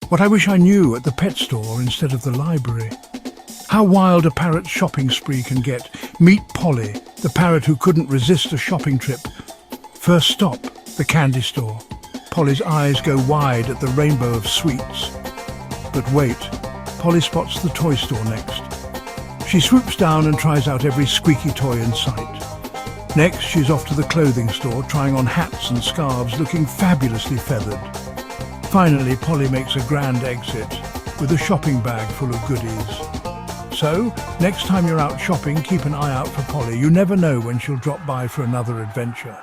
What I wish I knew at the pet store instead of the library. How wild a parrot's shopping spree can get. Meet Polly, the parrot who couldn't resist a shopping trip. First stop, the candy store. Polly's eyes go wide at the rainbow of sweets. But wait, Polly spots the toy store next. She swoops down and tries out every squeaky toy in sight. Next, she's off to the clothing store, trying on hats and scarves, looking fabulously feathered. Finally, Polly makes a grand exit with a shopping bag full of goodies. So, next time you're out shopping, keep an eye out for Polly. You never know when she'll drop by for another adventure.